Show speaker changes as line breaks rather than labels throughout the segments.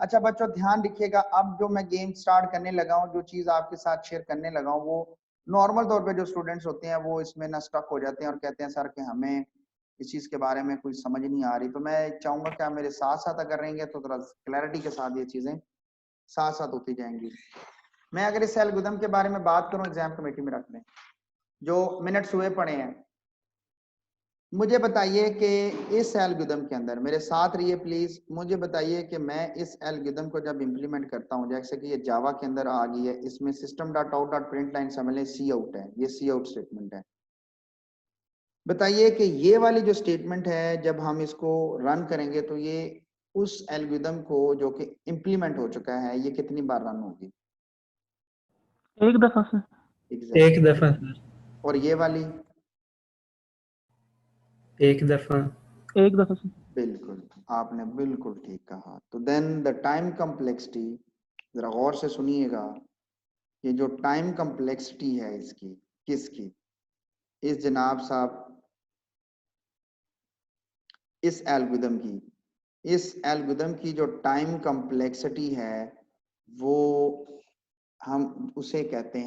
अच्छा बच्चों ध्यान रखिएगा, अब जो मैं गेम स्टार्ट करने लगा हूँ, जो चीज आपके साथ शेयर करने लगा हूँ, वो नॉर्मल तौर पे जो स्टूडेंट्स होते हैं वो इसमें ना स्टक हो जाते हैं और कहते हैं सर कि हमें इस चीज के बारे में कोई समझ नहीं आ रही। तो मैं चाहूंगा कि आप मेरे साथ साथ अगर रहेंगे तो थोड़ा क्लैरिटी के साथ ये चीजें साथ साथ होती जाएंगी। मैं अगर इस एल्गोरिथम के बारे में बात करूं, एग्जाम कमेटी में रख लें, जो मिनट्स हुए पड़े हैं, मुझे बताइए कि इस एल्गोरिथम के अंदर, मेरे साथ रहिए प्लीज, मुझे बताइए कि मैं इस एल्गोरिथम को जब इंप्लीमेंट करता हूं, जैसे कि ये जावा के अंदर आ गई है, इसमें system dot out dot print line समझ लें सी आउट है, ये सी आउट स्टेटमेंट है। बताइए कि ये वाली जो स्टेटमेंट है जब हम इसको रन करेंगे तो ये उस एल्गोरिथम को जो कि इंप्लीमेंट हो चुका है ये कितनी बार रन होगी?
एक दफा सर।
एक दफा सर।
और ये वाली?
एक दफा।
एक दफा सर।
बिल्कुल, आपने बिल्कुल ठीक कहा। तो देन द टाइम कम्प्लेक्सिटी, जरा गौर से सुनिएगा, ये जो टाइम कम्प्लेक्सिटी है इसकी, किसकी? इस जनाब साहब इस एल्गोरिथम की, इस एल्गोरिथम की जो टाइम कम्प्लेक्सिटी है वो हम उसे कहते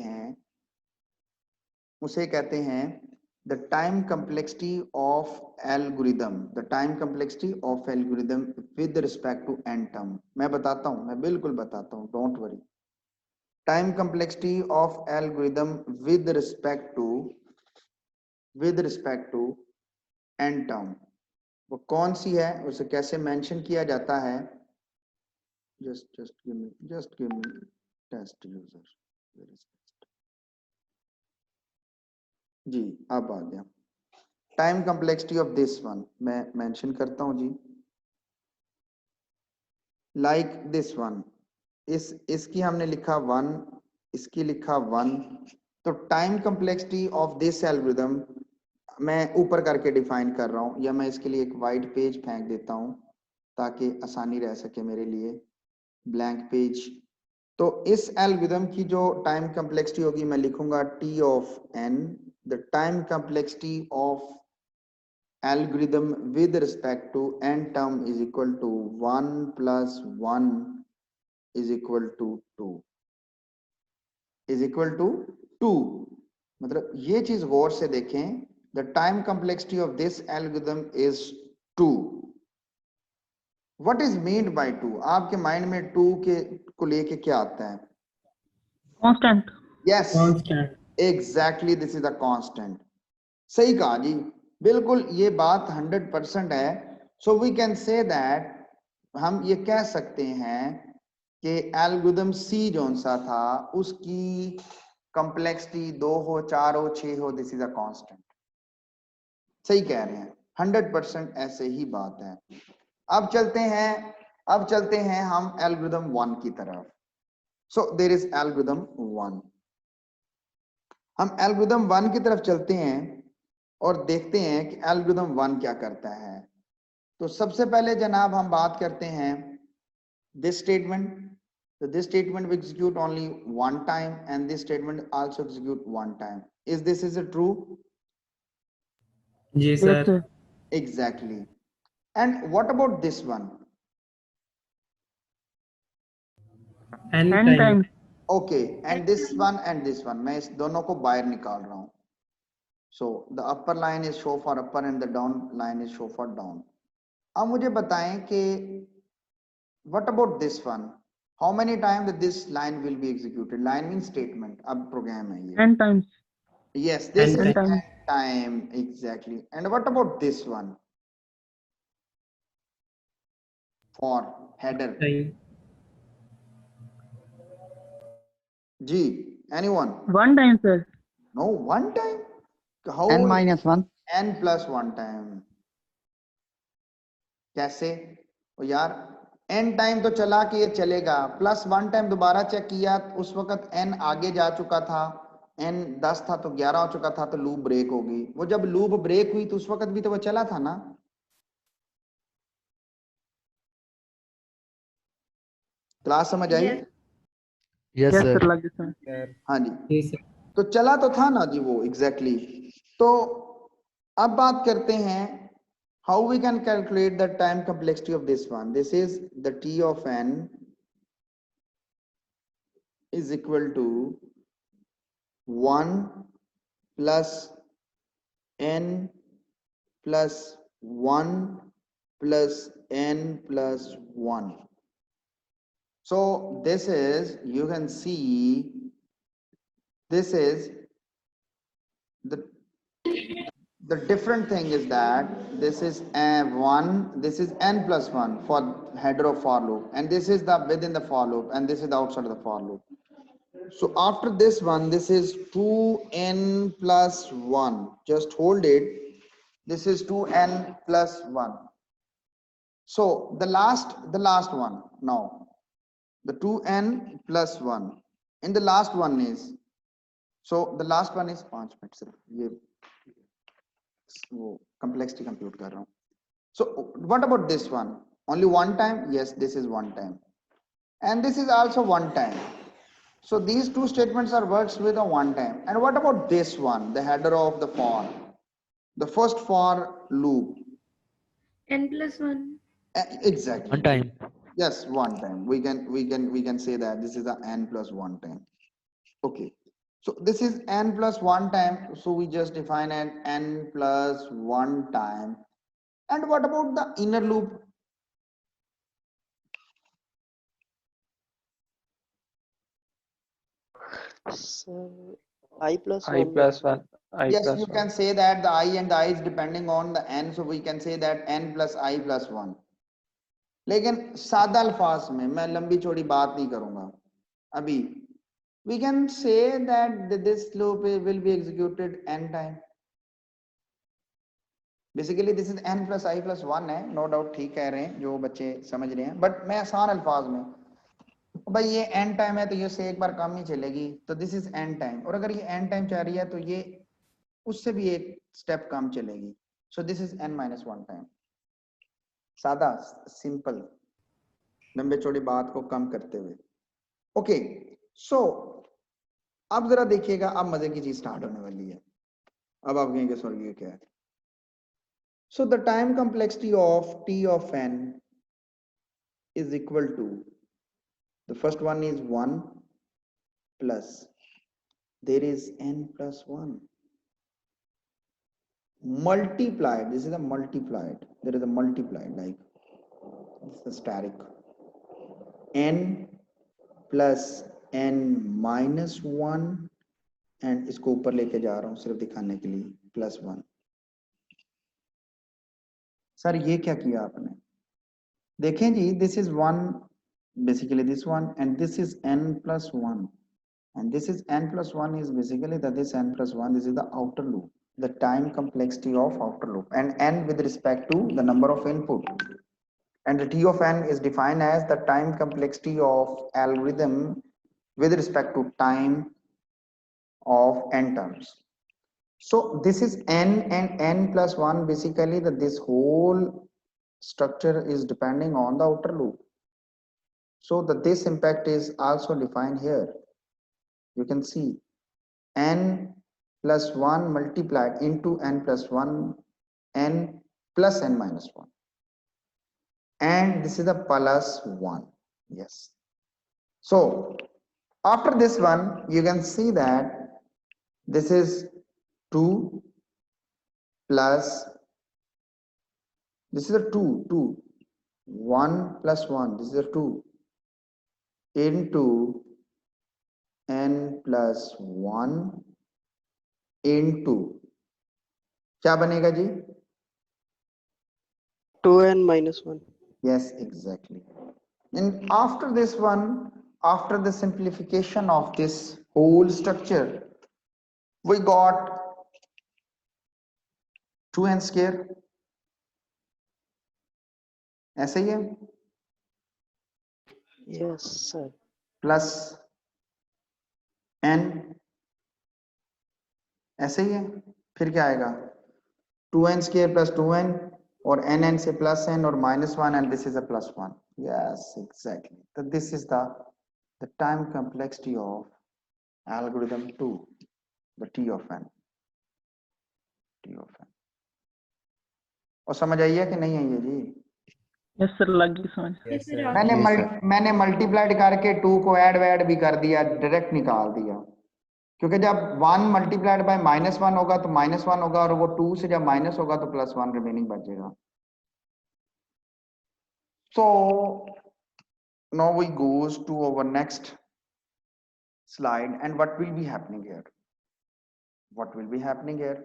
हैं the time complexity of algorithm, the time complexity of algorithm with respect to n term. मैं बताता हूं, मैं बिल्कुल बताता हूं, don't worry. Time complexity of algorithm with respect to n term, वो कौन सी है, उसे कैसे मेंशन किया जाता है? just give me test user, where is test? जी अब आ गया। Time complexity of this one मैं मेंशन करता हूं जी, लाइक दिस वन, इसकी हमने लिखा 1, इसकी लिखा 1, तो time complexity of this algorithm मैं ऊपर करके डिफाइन कर रहा हूं, या मैं इसके लिए एक वाइट पेज फेंक देता हूं ताकि आसानी रह सके मेरे लिए, ब्लैंक पेज। तो इस एल्गोरिथम की जो टाइम कम्प्लेक्सिटी होगी मैं लिखूंगा t of n, the time complexity of algorithm with respect to n term is equal to 1 plus 1 is equal to 2, is equal to 2। मतलब ये चीज गौर से देखें, the time complexity of this algorithm is 2। what is meant by 2? आपके mind में 2 के को लेके क्या आता है?
Constant.
Yes,
constant.
Exactly, this is a constant. सही कहा जी, बिल्कुल ये बात 100% है। So we can say that, हम ये कह सकते हैं कि एल्गोरिथम सी जो सा था उसकी कम्प्लेक्सिटी 2 हो, 4 हो, 6 हो, दिस इज अ कांस्टेंट। सही कह रहे हैं, 100% ऐसे ही बात है। अब चलते हैं हम एल्गोरिथम 1 की तरफ। So there is algorithm 1। हम एल्गोरिथम 1 की तरफ चलते हैं और देखते हैं कि एल्गोरिथम 1 क्या करता है। तो सबसे पहले जनाब हम बात करते हैं this statement. So this statement will execute only one time and this statement also execute one time. Is it true?
जी
yes
sir.
Sir.
Exactly. And what about this one?
N
N
time.
Times.
Okay, and this one मैं इस दोनों को बाहर निकाल रहा हूं। So the upper line is show for upper and the down line is show for down. अब मुझे बताएं कि what about this one? How many times that this line will be executed? Line means statement, अब program है ये।
N times.
Yes, this
N
is
time.
time, exactly. And what about this one? For header.
Time.
G, anyone?
One time sir.
No, one time? How?
n-1
N plus one time. कैसे? ओ यार, n time तो चला कि ये चलेगा, plus 1 time दोबारा check किया, उस वक्त n आगे जा चुका था, n 10 था तो 11 हो चुका था, तो लूप ब्रेक होगी। वो जब लूप ब्रेक हुई तो उस वक्त भी तो वो चला था ना। क्लास समझ आई?
यस
यस
सर
सर लग गया सर।
हाँ जी,
जी सर।
तो चला तो था ना जी वो, एग्जैक्टली तो अब बात करते हैं how we can calculate the time complexity of this one. This is the t of n is equal to 1 plus n plus 1 plus n plus 1. So this is, you can see, this is the different thing is that this is a1, this is n plus 1 for header of for loop, and this is the within the for loop, and this is the outside of the for loop. So after this one, this is 2n plus 1. Just hold it. This is 2n plus 1. So the last one now, the 2n plus 1. And the last one is, so the last one is 5 minute सिर्फ ये वो complexity compute कर रहा हूँ. So what about this one? Only one time? Yes, this is one time. And this is also one time. So these two statements are works with a one time. And what about this one, the header of the for? The first for loop.
n plus 1.
Exactly.
One time.
Yes, one time. We can say that this is the n plus one time. Okay. So this is n plus one time. So we just define an n plus one time. And what about the inner loop?
So I plus
I
1.
plus 1. I
Yes,
plus
you
1.
can say that the I and the I is depending on the n. So we can say that n plus I plus 1. लेकिन सादा अल्फाज में मैं लंबी चौड़ी बात नहीं करूंगा अभी. We can say that this loop will be executed n time. Basically this is n plus I plus 1 है, no doubt ठीक कह रहे हैं जो बच्चे समझ रहे हैं, बट मैं आसान अल्फाज में, भाई ये n टाइम है तो ये से एक बार कम ही चलेगी, तो दिस इज n टाइम, और अगर ये n टाइम चाह रही है तो ये उससे भी एक स्टेप कम चलेगी. सो this is n minus 1 time. सादा सिंपल, लंबे चौड़ी बात को कम करते हुए. ओके, सो अब जरा देखिएगा, अब मजे की चीज स्टार्ट होने वाली है. अब आप कहेंगे सर ये क्या है? So the time complexity of t of n is equal to, the first one is 1 plus, there is n plus 1 multiplied, this is a multiplied, there is a multiplied, like this is static, n plus n minus 1, and इसको ऊपर लेके जा रहा हूं सिर्फ दिखाने के लिए, प्लस 1. सर ये क्या किया आपने? देखें जी, this is 1, basically this one, and this is n plus 1, and this is n plus 1 is basically that this n plus 1, this is the outer loop, the time complexity of outer loop, and n with respect to the number of input, and the t of n is defined as the time complexity of algorithm with respect to time of n terms. So this is n, and n plus 1, basically that this whole structure is depending on the outer loop. So that this impact is also defined here. You can see n plus 1 multiplied into n plus 1, n plus n minus 1, and this is the plus 1. Yes. So after this one, you can see that this is 2 plus, this is a 2, 1 plus 1, this is a 2 into n plus 1 into, क्या बनेगा जी?
2n minus 1.
Yes, exactly. And after this one, after the simplification of this whole structure, we got 2n square. ऐसे ही है,
Yes, sir.
Plus n, ऐसे ही है. फिर क्या आएगा? 2n square plus 2n, और n से प्लस n और minus 1, and this is a plus 1. Yes, exactly. So this is the time complexity of algorithm 2, the t of n. और समझ आई है कि नहीं आई है जी?
यस सर, लग गई समझ।
ये फिर आ
मैंने
गया।
मैंने मल्टीप्लाइड करके 2 को ऐड भी कर दिया, डायरेक्ट निकाल दिया, क्योंकि जब 1 मल्टीप्लाइड बाय -1 होगा तो -1 होगा, और वो 2 से जब माइनस होगा तो +1 रिमेनिंग बचेगा। So now we goes to our next slide, and what will be happening here? What will be happening here?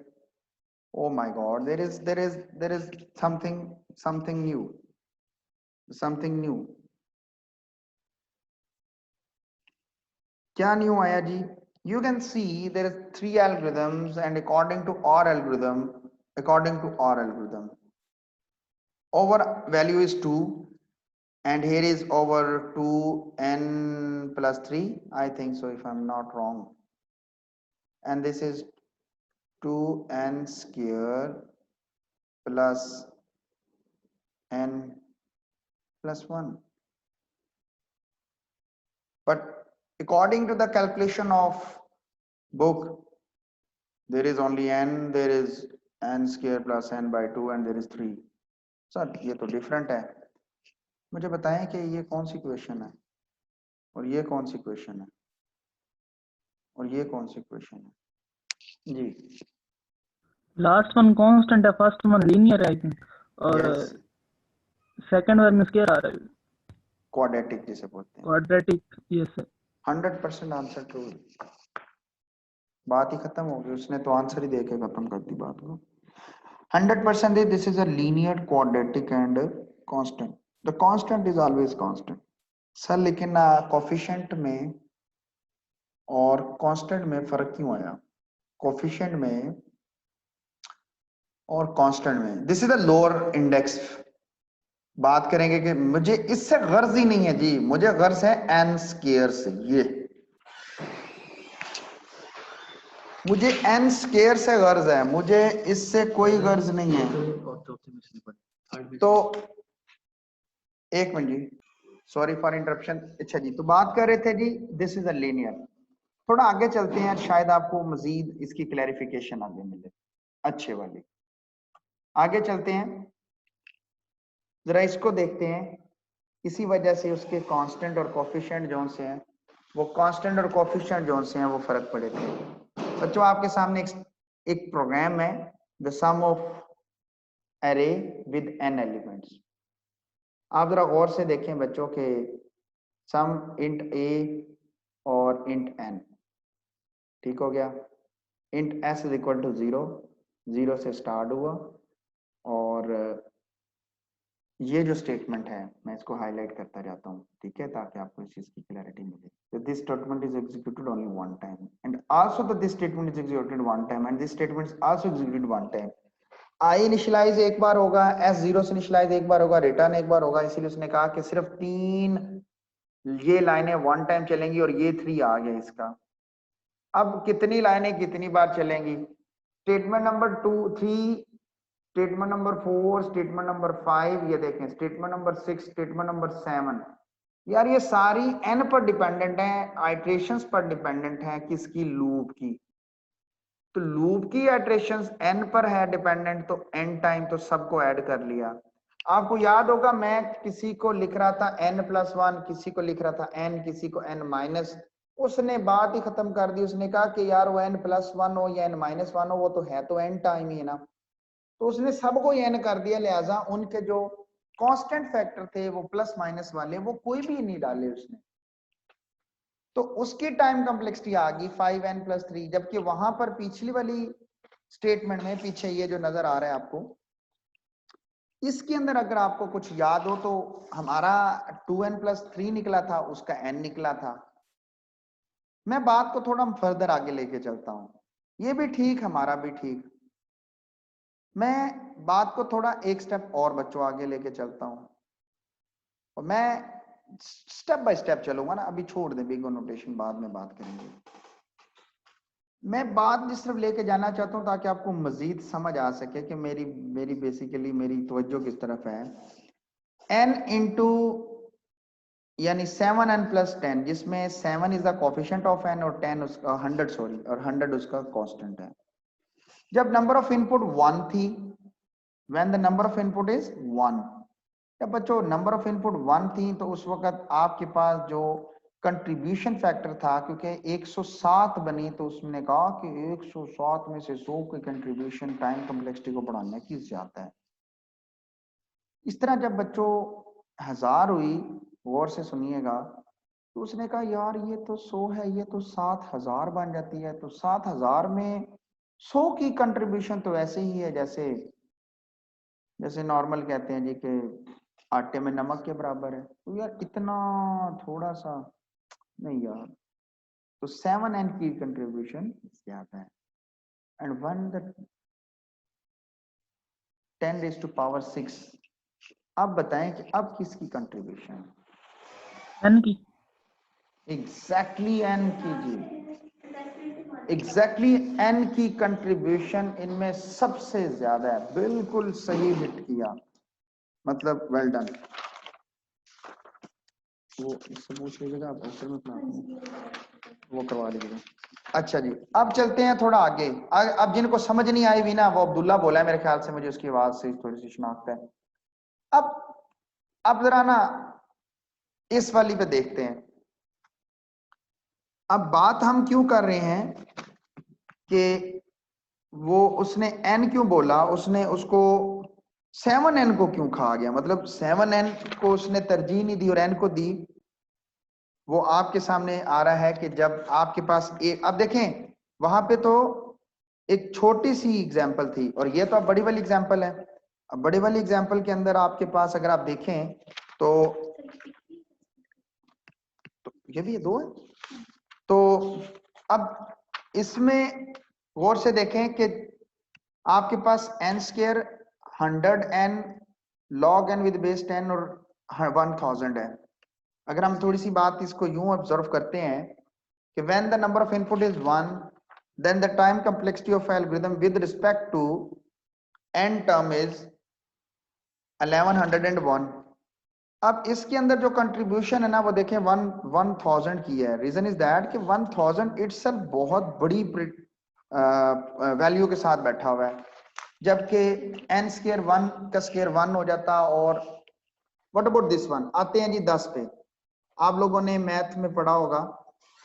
Oh my God, there is something new, something new. क्या न्यू आया जी? You can see there is 3 algorithms, and according to our algorithm, over value is 2, and here is over 2n plus 3, I think so, if I'm not wrong, and this is 2n square plus n plus 1. But according to the calculation of book, there is only n, there is n square plus n by 2, and there is 3. Sir ये तो different है, मुझे बताएं कि ये कौन सी question है, और ये कौन सी क्वेश्चन है, और ये कौन सी क्वेश्चन है जी?
लास्ट वन कांस्टेंट है, फर्स्ट वन लीनियर है आई थिंक, और
Yes,
सेकंड वन में स्क्वायर आ रहा है,
क्वाड्रेटिक जिसे बोलते हैं।
Quadratic. Yes sir.
100% answer true. बात ही खत्म हो गई, उसने तो आंसर ही देके खत्म कर दी बात को। 100% this is a linear quadratic and constant. The constant is always constant sir, लेकिन कोफिशिएंट में और कांस्टेंट में फर्क क्यों आया? कोफिशिएंट में और कांस्टेंट में, this is a lower index. बात करेंगे कि मुझे इससे गर्ज ही नहीं है जी, मुझे गर्ज है n स्क्वायर से, ये मुझे n स्क्वायर से गर्ज है, मुझे इससे कोई गर्ज नहीं है। तो एक मिनट जी, सॉरी फॉर इंटरप्शन। अच्छा जी, तो बात कर रहे थे जी, दिस इज अ लीनियर। थोड़ा आगे चलते हैं, शायद आपको मजीद इसकी क्लैरिफिकेशन आगे मिले, अच्छे वाली। आगे चलते हैं, जरा इसको देखते हैं। इसी वजह से उसके कांस्टेंट और कोफिशिएंट जोन से हैं, वो कांस्टेंट और कोफिशिएंट जोन से हैं, वो फर्क पड़े थे। बच्चों आपके सामने एक प्रोग्राम है, the sum of array with n elements. आप जरा गौर से देखें बच्चों के सम इंट a और इंट n, ठीक हो गया। Int s is equal to 0, 0 से स्टार्ट हुआ, और ये जो स्टेटमेंट है मैं इसको हाईलाइट करता जाता हूँ, ठीक है, ताकि आपको इस चीज की क्लैरिटी मिले। This statement is executed only one time, and also this statement is executed one time, and this statement is also executed one time. I initialize एक बार होगा, s 0 से इनिशियलाइज एक बार होगा, रिटर्न एक बार होगा। इसीलिए उसने कहा कि सिर्फ 3 ये लाइनें वन टाइम चलेंगी, और ये 3 आ गया इसका। अब कितनी लाइनें कितनी बार चलेंगी? Statement number 2, 3, statement number 4, statement number 5, ये देखें स्टेटमेंट नंबर 6, स्टेटमेंट नंबर 7। यार ये सारी n पर डिपेंडेंट है, आइट्रेशंस पर डिपेंडेंट है, किसकी? लूप की। तो लूप की आइट्रेशंस n पर है डिपेंडेंट, तो n टाइम तो सबको ऐड कर लिया। आपको याद होगा मैं किसी को लिख रहा था n+1, किसी को लिख रहा था n, किसी को n-, उसने बात ही खत्म कर दी। उसने कहा कि यार वो n+1 हो या n-1 हो, वो तो है तो n टाइम ही है ना। तो उसने सबको n कर दिया, लिहाजा उनके जो कांस्टेंट फैक्टर थे वो प्लस माइनस वाले, वो कोई भी नहीं डाले उसने। तो उसकी टाइम कॉम्प्लेक्सिटी आ गई 5n+3, जबकि वहां पर पिछली वाली स्टेटमेंट में, पीछे ये जो नजर आ रहा है आपको, इसके अंदर अगर आपको कुछ याद हो तो हमारा 2n+3 निकला था, उसका n निकला था। मैं बात को थोड़ा फर्दर आगे लेके चलता हूं, ये भी ठीक, हमारा भी ठीक। मैं बात को थोड़ा एक स्टेप और बच्चों आगे लेके चलता हूं, और मैं स्टेप बाय स्टेप चलूंगा ना, अभी छोड़ दे बिग नोटेशन, बाद में बात करेंगे। मैं बात जिस तरफ लेके जाना चाहता हूं ताकि आपको मजीद समझ आ सके कि मेरी बेसिकली मेरी तवज्जो किस तरफ है। n इंटू यानी 7n+10, जिसमें 7 is the coefficient of n और 10 उसका 100 उसका कांस्टेंट है। जब नंबर ऑफ इनपुट 1 थी, when the number of input is 1, जब बच्चों नंबर ऑफ इनपुट 1 थी तो उस वक्त आपके पास जो कंट्रीब्यूशन फैक्टर था, क्योंकि 107 बनी, तो उसने कहा कि 107 में से 100 की कंट्रीब्यूशन टाइम कॉम्प्लेक्सिटी को बढ़ाने की ज्यादा है। इस तरह जब बच्चों 1000 हुई, गौर से सुनिएगा, तो उसने कहा यार ये तो 100 है, ये तो 7000 बन जाती है। तो 7000 में 100 की कंट्रीब्यूशन तो ऐसे ही है जैसे जैसे नॉर्मल कहते हैं जी कि आटे में नमक के बराबर है। तो यार इतना थोड़ा सा नहीं यार, तो 7n की कंट्रीब्यूशन ज्यादा है। And 10 raised to power 6। अब बताएं कि अब किसकी कंट्रीब्यूशन?
n की।
एग्जैक्टली n की जी, एग्जैक्टली n की कंट्रीब्यूशन इनमें सबसे ज्यादा है। बिल्कुल सही हिट किया, मतलब वेल डन। वो इससे पूछ लीजिएगा, आप अवसर में वो करवा लीजिएगा। अच्छा जी, अब चलते हैं थोड़ा आगे। अब जिनको समझ नहीं आई भी ना, वो अब्दुल्ला बोला है मेरे ख्याल से, मुझे उसकी आवाज से थोड़ी सी शनाख्त है। अब जरा ना इस वाली पे देखते हैं। अब बात हम क्यों कर रहे हैं कि वो उसने n क्यों बोला, उसने उसको 7n को क्यों खा गया, मतलब 7n को उसने तरजीह नहीं दी और n को दी। वो आपके सामने आ रहा है कि जब आपके पास एक, अब देखें वहां पे तो एक छोटी सी एग्जांपल थी और ये तो अब बड़ी वाली एग्जांपल है। अब बड़ी वाली एग्जांपल के अंदर आपके पास अगर आप देखें तो ये भी 2 है। तो अब इसमें गौर से देखें कि आपके पास n² 100n log n with base 10 और 1000 है। अगर हम थोड़ी सी बात इसको यूं ऑब्जर्व करते हैं कि when the number of input is 1 then the time complexity of algorithm with respect to n term is 1101। अब इसके अंदर जो कंट्रीब्यूशन है ना वो देखें 1000 की है। रीजन इज दैट कि 1000 इटसेल्फ बहुत बड़ी वैल्यू के साथ बैठा हुआ है, जबकि n² 1 का स्क्वायर 1 हो जाता। और व्हाट अबाउट दिस वन, आते हैं जी 10 पे। आप लोगों ने मैथ में पढ़ा होगा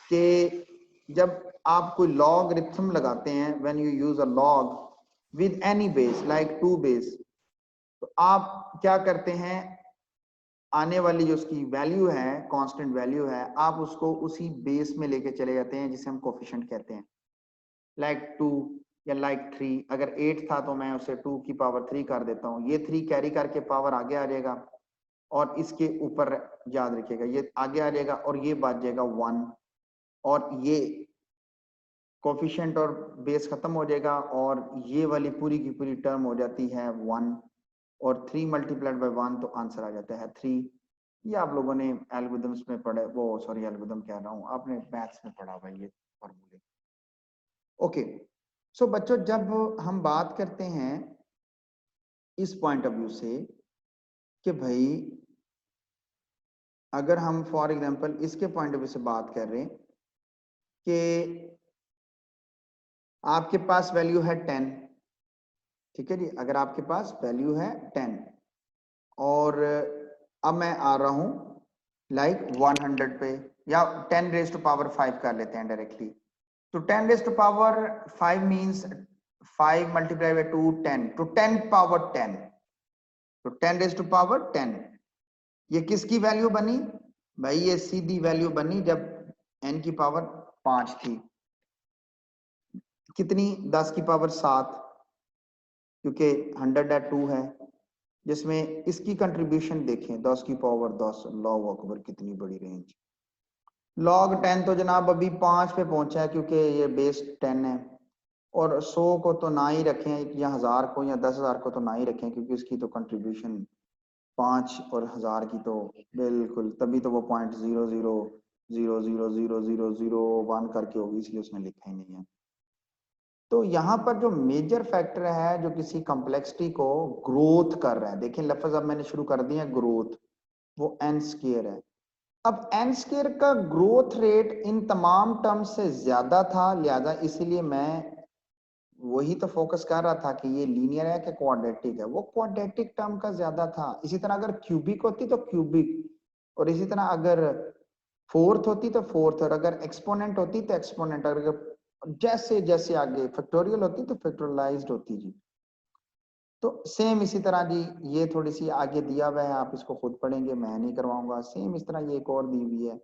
कि जब आप कोई लॉगरिथम लगाते हैं, when you use a log with any base like 2 base, तो आप क्या करते हैं, आने वाली जो उसकी वैल्यू है, कांस्टेंट वैल्यू है, आप उसको उसी बेस में लेके चले जाते हैं जिसे हम कोफिशिएंट कहते हैं। लाइक 2 या लाइक 3, अगर 8 था तो मैं उसे 2 की पावर 3 कर देता हूँ। ये 3 कैरी करके पावर आगे आ जाएगा और इसके ऊपर याद रखिएगा ये आगे आ जाएगा और ये बच जाएगा 1, और ये कोफिशिएंट और बेस खत्म हो जाएगा और ये वाली पूरी की पूरी टर्म हो जाती है 1, और 3 मल्टीप्लाइड बाय 1 तो आंसर आ जाता है 3। ये आप लोगों ने एल्गोरिथम्स में पढ़ा, वो सॉरी एल्गोरिथम कह रहा हूँ, आपने मैथ्स में पढ़ा हुआ ये फॉर्मूले। ओके, सो बच्चों जब हम बात करते हैं इस पॉइंट ऑफ व्यू से कि भाई अगर हम फॉर एग्जांपल इसके पॉइंट ऑफ व्यू से बात कर रहे हैं कि आपके पास वैल्यू है 10, ठीक है जी, अगर आपके पास वैल्यू है 10 और अब मैं आ रहा हूं लाइक 100 पे, या 10 रेज टू पावर 5 कर लेते हैं डायरेक्टली। तो 10 raise to power 5 means 5 multiply by 2 10, तो 10 पावर 10, तो 10 रेज टू पावर 10। ये किसकी वैल्यू बनी भाई, ये सीधी वैल्यू बनी जब n की पावर 5 थी। कितनी, 10 की पावर 7, क्योंकि 100 है 2 है, जिसमें इसकी कंट्रीब्यूशन देखें 10 की पावर 10, लॉग अकबर कितनी बड़ी रेंज। लॉग 10 तो जनाब अभी 5 पे पहुंचा है क्योंकि ये बेस 10 है, और 100 को तो ना ही रखें, या 1000 को या 10,000 को तो ना ही रखें, क्योंकि इसकी तो कंट्रीब्यूशन 5 और 1000 की तो बिल्कुल, तभी तो वो 0.00000001 करके होगी, इसलिए उसने लिखा ही नहीं है। तो यहाँ पर जो मेजर फैक्टर है जो किसी कॉम्प्लेक्सिटी को ग्रोथ कर रहा है, देखिए लफ्ज अब मैंने शुरू कर दिया ग्रोथ, वो n² है। अब n² का ग्रोथ रेट इन तमाम टर्म से ज्यादा था, लिहाजा इसीलिए मैं वही तो फोकस कर रहा था कि ये लीनियर है कि क्वाड्रेटिक है, वो क्वाड्रेटिक टर्म का ज्यादा था। इसी तरह अगर क्यूबिक होती तो क्यूबिक, और इसी तरह अगर फोर्थ होती तो फोर्थ, और अगर एक्सपोनेंट होती तो एक्सपोनेंट, अगर जैसे जैसे आगे फैक्टोरियल होती तो फैक्टोरलाइज्ड होती जी। तो सेम इसी तरह जी, ये थोड़ी सी आगे दिया हुआ है, आप इसको खुद पढ़ेंगे, मैं नहीं करवाऊंगा। सेम इस तरह ये एक और दी हुई है।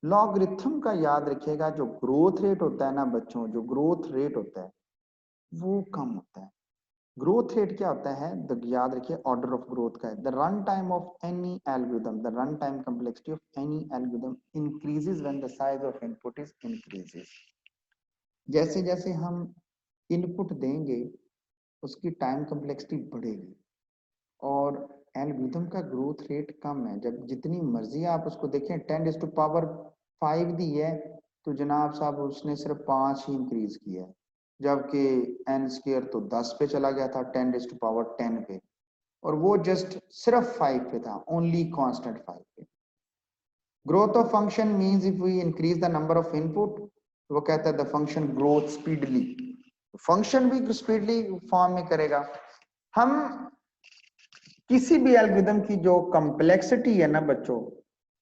लॉगरिथम का याद रखिएगा, जो ग्रोथ रेट होता है ना बच्चों, जो ग्रोथ रेट होता है वो कम होता है। ग्रोथ रेट क्या होता है, याद रखिए ऑर्डर ऑफ ग्रोथ का है। The run time of any algorithm, the run time complexity of any algorithm increases when the size of input is increases. जैसे जैसे हम इनपुट देंगे उसकी टाइम कम्प्लेक्सिटी बढ़ेगी, और एल्गोरिथम का ग्रोथ रेट कम है। जब जितनी मर्जी आप उसको देखें, 10⁵ दी है तो जनाब साहब उसने सिर्फ 5 ही इंक्रीज किया है, जबकि n स्क्वायर तो 10 पे चला गया था, 10⁻10 पे, और वो जस्ट सिर्फ 5 पे था, ओनली कांस्टेंट 5 पे। Growth of function means if we increase the number of input, वो कहता है the function growth speedly, function भी स्पीडली फॉर्म में करेगा। हम किसी भी एल्गोरिथम की जो कॉम्प्लेक्सिटी है ना बच्चों,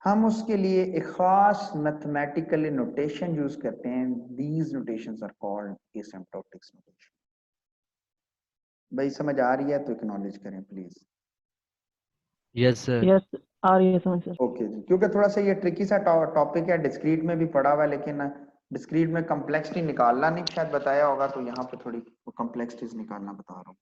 हम उसके लिए एक खास मैथमेटिकल नोटेशन यूज करते हैं। These notations are called asymptotics notation. भाई समझ आ रही है तो एक्नॉलेज करें प्लीज।
Yes sir.
यस आ रही है समझ सर।
ओके जी, क्योंकि थोड़ा सा ये ट्रिकी सा टॉपिक है, डिस्क्रीट में भी पढ़ा हुआ है, लेकिन डिस्क्रीट में कम्प्लेक्सिटी निकालना नहीं शायद बताया होगा, तो यहाँ पे थोड़ी कम्प्लेक्सिटीज निकालना बता रहा हूँ।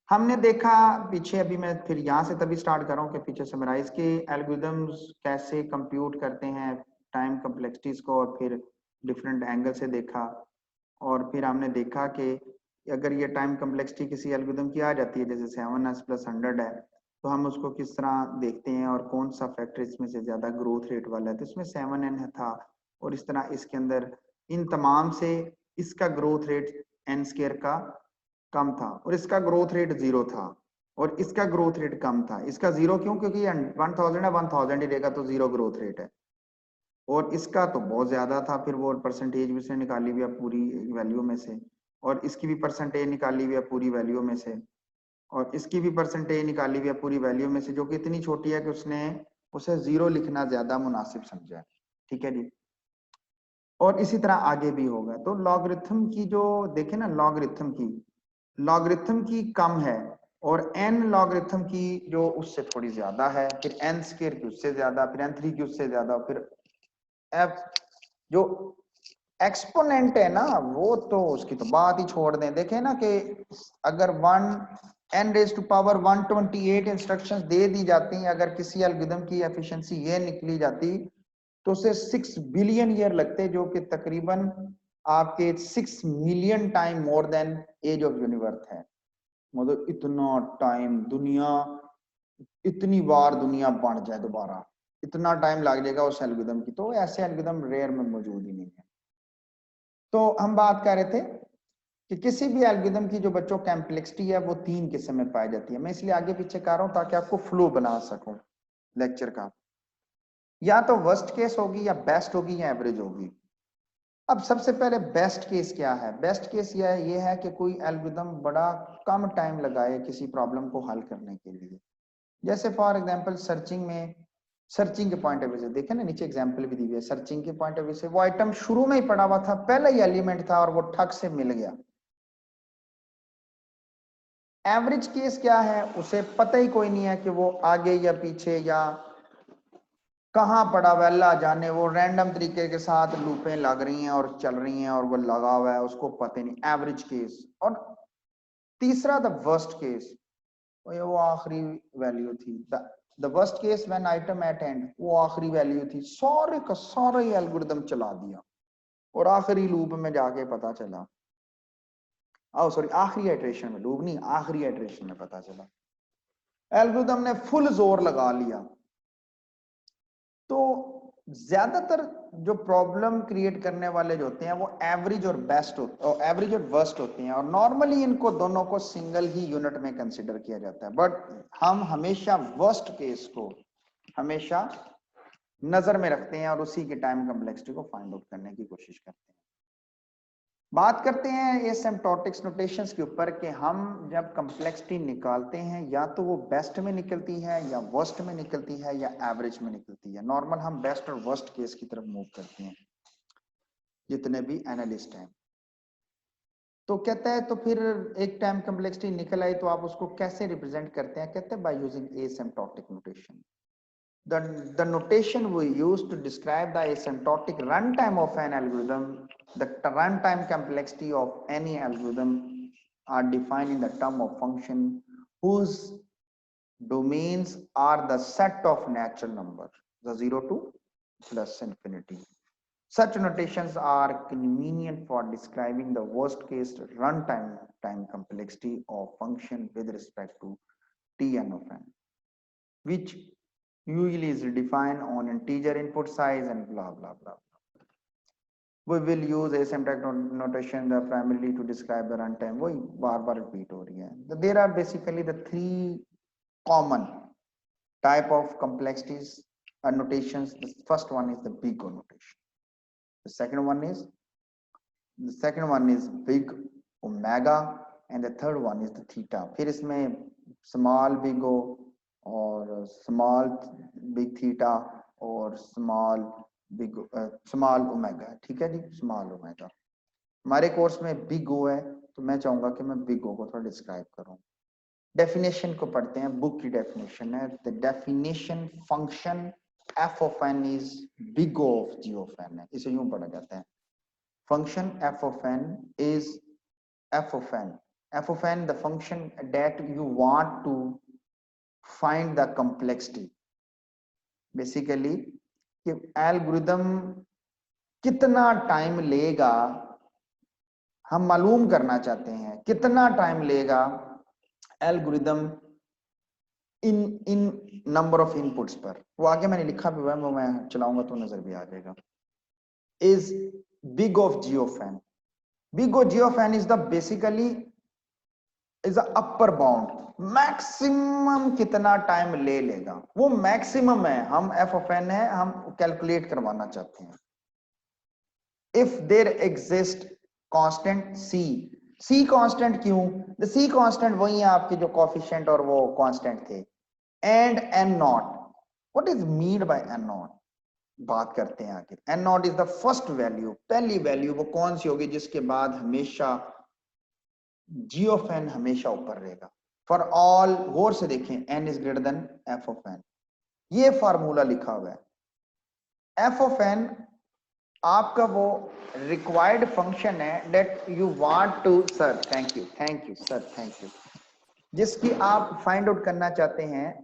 हमने देखा पीछे, अभी मैं फिर यहाँ से तभी स्टार्ट कर रहा हूँ कि पीछे समराइज के एल्गोरिथम्स कैसे कंप्यूट करते हैं टाइम कम्प्लेक्सिटीज को, और फिर डिफरेंट एंगल से देखा। और फिर हमने देखा कि अगर ये टाइम कम्प्लेक्सिटी किसी एल्गोरिथम की आ जाती है, जैसे 7s + 100 है, तो हम उसको किस तरह देखते हैं और कौन सा फैक्टर इसमें से ज्यादा ग्रोथ रेट वाला है। तो इसमें 7n था, और इस तरह इसके अंदर इन तमाम से इसका ग्रोथ रेट n² का कम था, और इसका ग्रोथ रेट 0 था, और इसका ग्रोथ रेट कम था। इसका 0 क्यों, क्योंकि ये 1000 है, 1000 ही रहेगा तो 0 ग्रोथ रेट है, और इसका तो बहुत ज्यादा था। फिर वो परसेंटेज भी उसने निकाली हुई है पूरी वैल्यू में से, और इसकी भी परसेंटेज निकाली हुई है पूरी वैल्यू में से, और इसकी भी परसेंटेज निकाली हुई है पूरी वैल्यू में से, जो कि इतनी छोटी है कि उसने उसे 0 लिखना ज्यादा मुनासिब समझा है। ठीक है जी, और इसी तरह आगे भी होगा। तो लॉगरिथम की जो देखे ना, लॉगरिथम की कम है, और n लॉगरिथम की जो उससे थोड़ी ज्यादा है, फिर n² की उससे ज्यादा, फिर n3 की उससे ज्यादा, फिर f जो एक्सपोनेंट है ना, वो तो उसकी तो बात ही छोड़ दें। देखें ना कि अगर 1n⁻128 इंस्ट्रक्शंस दे दी जाती हैं, अगर किसी एल्गोरिथम की एफिशिएंसी ये निकली जाती तो उसे 6 बिलियन ईयर लगते, जो कि तकरीबन आपके 6 million time more than age of universe है। मतलब इतना टाइम, दुनिया इतनी बार दुनिया बन जाए दोबारा, इतना टाइम लग जाएगा उस एल्गोरिथम की। तो ऐसे एल्गोरिथम रेयर में मौजूद ही नहीं है। तो हम बात कर रहे थे कि किसी भी एल्गोरिथम की जो बच्चों कॉम्प्लेक्सिटी है वो 3 किस्म में पाई जाती है। मैं इसलिए आगे पीछे कर रहा हूं ताकि आपको फ्लो बना सकूं लेक्चर का। या तो वर्स्ट केस होगी, या बेस्ट होगी, या एवरेज होगी। अब सबसे पहले बेस्ट केस क्या है? बेस्ट केस ये है कि कोई एल्गोरिथम बड़ा कम टाइम लगाए किसी प्रॉब्लम को हल करने के लिए। जैसे फॉर एग्जांपल सर्चिंग में, सर्चिंग के पॉइंट ऑफ व्यू से देखें ना, नीचे एग्जांपल भी दी हुई है। सर्चिंग के पॉइंट ऑफ व्यू से वो आइटम शुरू में ही पड़ा हुआ था, पहला ही एलिमेंट था, और वो ठग से मिल गया। एवरेज केस क्या है? उसे पता ही कोई नहीं है कि वो आगे या पीछे या कहां पड़ा हुआ, अल्लाह जाने। वो रैंडम तरीके के साथ लूपें लग रही हैं और चल रही हैं, और वो लगा हुआ है, उसको पता नहीं। Average case. और तीसरा द वर्स्ट केस, वो आखिरी वैल्यू थी। The worst case when item at end, वो आखिरी वैल्यू थी, सारे का सारा ही एल्गोरिथम चला दिया, और आखिरी लूप में जाके पता चला, सॉरी आखिरी इटरेशन में, लूप नहीं, आखिरी इटरेशन में पता चला एल्गोरिथम ने फुल जोर लगा लिया। तो ज्यादातर जो प्रॉब्लम क्रिएट करने वाले जो होते हैं वो एवरेज और बेस्ट होते हैं, एवरेज और वर्स्ट होते हैं, और नॉर्मली इनको दोनों को सिंगल ही यूनिट में कंसीडर किया जाता है। बट हम हमेशा वर्स्ट केस को हमेशा नजर में रखते हैं, और उसी के टाइम कम्प्लेक्सिटी को फाइंड आउट करने की कोशिश करते हैं। बात करते हैं एसिम्प्टोटिक्स नोटेशंस के ऊपर कि हम जब कम्प्लेक्सिटी निकालते हैं या तो वो बेस्ट में निकलती है या वर्स्ट में निकलती है या एवरेज में निकलती है। नॉर्मल हम बेस्ट और वर्स्ट केस की तरफ मूव करते हैं जितने भी एनालिस्ट हैं। तो कहता है तो फिर एक टाइम कम्प्लेक्सिटी निकल आई तो आप उसको कैसे रिप्रेजेंट करते हैं? कहते हैं by using asymptotic notation. The notation we use to describe the asymptotic runtime of an algorithm, the runtime complexity of any algorithm are defined in the term of function whose domains are the set of natural numbers, the 0 to plus infinity. Such notations are convenient for describing the worst case runtime complexity of function with respect to Tn of n, which usually is defined on integer input size and blah blah blah. We will use asymptotic notation primarily to describe the runtime. वही बार-बार repeat हो रही है. There are basically the three common type of complexities notations. The first one is the big O notation. The second one is big omega, and the third one is the theta. फिर इसमें small big O और small big theta और small omega. ठीक है जी, small omega. हमारे course में big ओ है तो मैं चाहूंगा कि मैं बिग ओ को थोड़ा डिस्क्राइब करूं। डेफिनेशन को पढ़ते हैं, बुक की डेफिनेशन है। The definition function F of N is big O of G of N है। इसे यूं पढ़ा जाता है, function F of N is F of N the function that you want to find the complexity, basically कि algorithm कितना time लेगा हम मालूम करना चाहते हैं, कितना टाइम लेगा algorithm in number of inputs पर। वो आगे मैंने लिखा भी हुआ है, वो मैं चलाऊंगा तो नजर भी आ जाएगा। Is big of G of N, big of G of N is the basically is the upper bound, maximum कितना टाइम ले लेगा वो मैक्सिमम है। हम एफ ऑफ एन है, हम कैलकुलेट करवाना चाहते हैं। If there exist constant C, C constant क्यों? द सी कांस्टेंट वही है आपके जो कोएफिशिएंट और वो कांस्टेंट थे। And N not, what is mean by N not? बात करते हैं आगे। N not is the first value, पहली वैल्यू वो कौन सी होगी जिसके बाद हमेशा जी ऑफ एन हमेशा ऊपर रहेगा। फॉर ऑल, गौर से देखें, n is greater than F of N, ये फार्मूला लिखा हुआ है। एफ ऑफ एन आपका वो रिक्वायर्ड फंक्शन है that you want to, sir thank you sir, thank you, जिसकी आप फाइंड आउट करना चाहते हैं।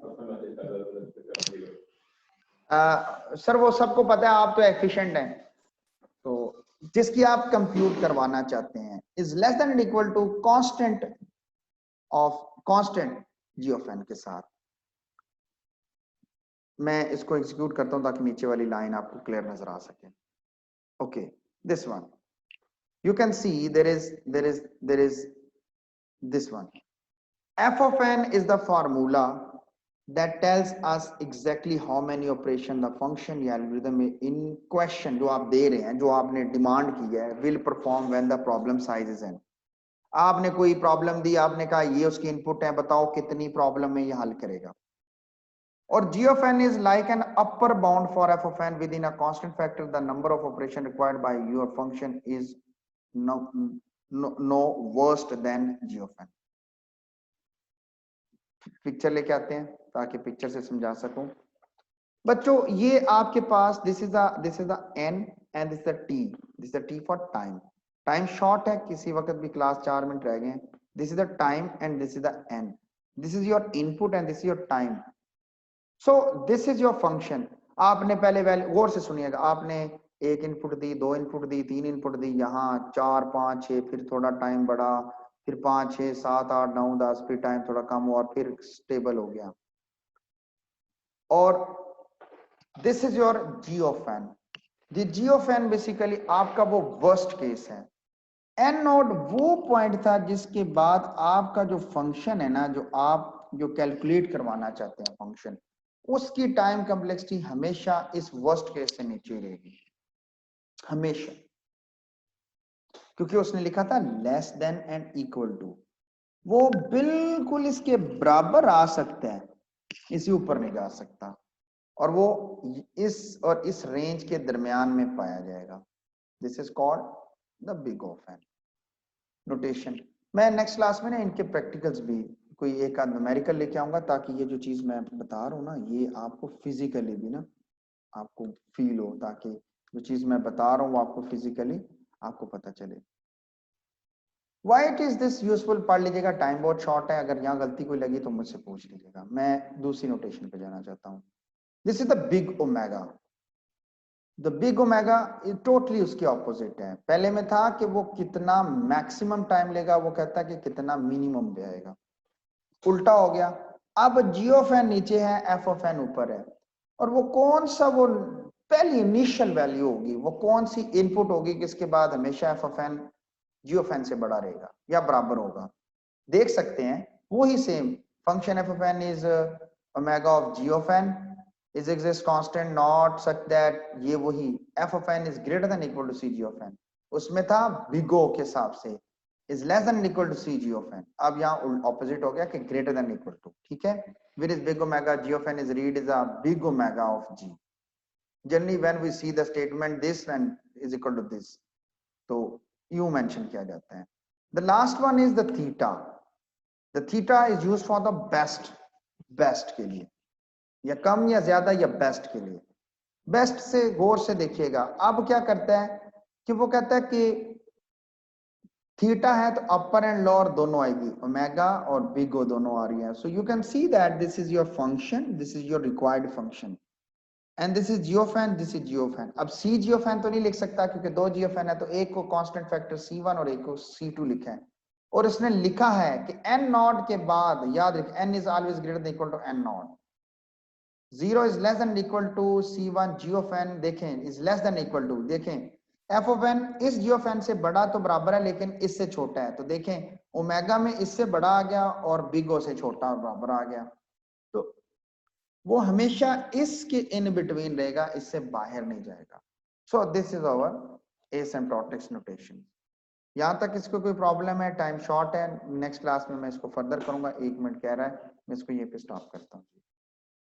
सर वो सबको पता है, आप तो एफिशिएंट हैं, तो जिसकी आप कंप्यूट करवाना चाहते हैं is less than equal to constant G of N के साथ। मैं इसको एग्जीक्यूट करता हूं ताकि नीचे वाली लाइन आपको क्लियर नजर आ सके। Okay, this one you can see there is this one. F of N is the formula that tells us exactly how many operation the function या algorithm in question जो आप दे रहे हैं, जो आपने डिमांड की है, will perform when the problem size is n। आपने कोई प्रॉब्लम दी, आपने कहा ये उसकी इनपुट है, बताओ कितनी प्रॉब्लम में ये हल करेगा। और g of n is like an upper bound for f of n within a constant factor, the number of operation required by your function is no worse than g of n। Picture लेके आते हैं ताकि picture से समझा सकूं बच्चों। ये आपके पास this is the n and this is the t for time. Time short है, किसी वक्त भी क्लास 4 मिनट रह गए। This is the time and this is the n, this is your input and this is your time. So this is your function. आपने पहले value, गौर से सुनिएगा, आपने एक इनपुट दी, 2 इनपुट दी, 3 इनपुट दी, यहाँ 4 5 6, फिर थोड़ा टाइम बढ़ा, फिर 5 6 7 8 9 10, फिर टाइम थोड़ा कम हुआ, फिर स्टेबल हो गया। और this is your G of N. The G of N basically आपका वो वर्स्ट केस है। एन नॉट वो पॉइंट था जिसके बाद आपका जो फंक्शन है ना, जो आप जो कैलकुलेट करवाना चाहते हैं फंक्शन, उसकी टाइम कम्प्लेक्सिटी हमेशा इस वर्स्ट केस से नीचे रहेगी, हमेशा। क्योंकि उसने लिखा था less than and equal to, वो बिल्कुल इसके बराबर आ सकता है, इसी ऊपर नहीं जा सकता, और वो इस और इस रेंज के दरमियान में पाया जाएगा। This is called the big of N notation. मैं नेक्स्ट क्लास में ना इनके प्रैक्टिकल्स भी कोई एक आध न्यूमेरिकल लेके आऊंगा, ताकि ये जो चीज मैं बता रहा हूँ ना ये आपको फिजिकली भी ना आपको फील हो, ताकि जो चीज मैं बता रहा हूँ वो आपको फिजिकली आपको पता चले। Why it is this useful पढ़ लीजिएगा, टाइम बहुत शॉर्ट है, अगर यहाँ गलती कोई लगी तो मुझसे पूछ लीजिएगा। मैं दूसरी नोटेशन पे जाना चाहता हूँ। This is the big omega. The big omega totally उसके ऑपोजिट है। पहले में था कि वो कितना मैक्सिमम टाइम लेगा, वो कहता है कि कितना मिनिमम ले आएगा, उल्टा हो गया। अब जी ऑफ एन नीचे है, एफ ऑफ एन ऊपर है, और वो कौन सा वो पहली इनिशियल वैल्यू होगी, वो कौन सी इनपुट होगी कि इसके बाद हमेशा F of N G of N से बड़ा रहेगा या बराबर होगा। देख सकते हैं वही same function F of N is omega of G of N is exist constant not such that ये वही f of n is greater than equal to cg of n, उसमें था big O के हिसाब से is less than equal to cg of n, अब यहाँ opposite हो गया कि greater than equal to, ठीक है। where is big omega g of n is read is a big omega of g, generally when we see the statement this and is equal to this, तो यूं mention किया जाता है। the last one is the theta, the theta is used for the best के लिए, या कम या ज्यादा या बेस्ट के लिए। बेस्ट से गौर से देखिएगा, अब क्या करता है कि वो कहता है कि थीटा है तो अपर एंड लोअर दोनों आएगी, ओमेगा और बिग ओ दोनों आ रही है। So you can see that this is your function, this is your required function, and this is G of N, this is G of N. अब सी जी ऑफ एन तो नहीं लिख सकता क्योंकि दो जी ऑफ एन है, तो एक को कांस्टेंट फैक्टर C1 और एक को C2 लिखा है, और इसने लिखा है कि n नॉट के बाद याद रखें n is always greater than equal to n not, 0 is less than equal to C1 G of n, देखें is less than equal to, देखें f of n इस G of n से बड़ा तो बराबर है लेकिन इससे छोटा है, तो देखें ओमेगा में इससे बड़ा आ गया और बिग ओ से छोटा और बराबर आ गया, तो वो हमेशा इसके इन बिटवीन रहेगा, इससे बाहर नहीं जाएगा। So this is our asymptotic notation. यहाँ तक इसको कोई प्रॉब्लम है? टाइम शॉर्ट है, नेक्स्ट क्लास में मैं इसको फर्दर करूंगा, 1 मिनट कह रहा है, मैं इसको ये पे स्टॉप करता हूँ।